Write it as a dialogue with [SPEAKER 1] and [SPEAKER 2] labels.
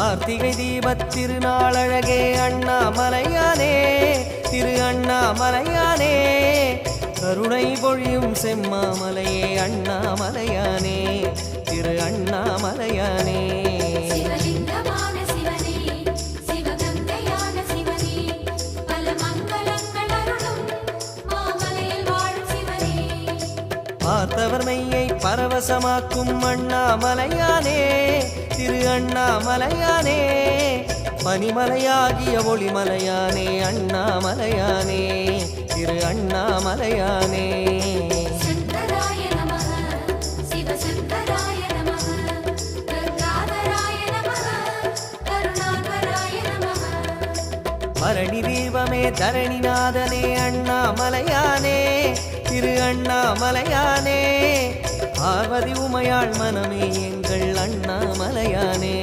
[SPEAKER 1] கார்த்திகை தீபத் திருநாளழகே அண்ணாமலையானே திரு அண்ணாமலையானே கருணை பொழியும் செம்மாமலையே அண்ணாமலையானே திரு அண்ணாமலையானே பார்த்தவர் மெய்யை பரவசமாக்கும் அண்ணாமலையானே திரு அண்ணாமலையானே பனிமலையாகிய ஒளிமலையானே அண்ணாமலையானே திரு அண்ணாமலையானே பரணி தீபமே தரணிநாதனே அண்ணாமலையானே திரு அண்ணாமலையானே பார்வதி உமையாள் மனமே எங்கள் அண்ணாமலையானே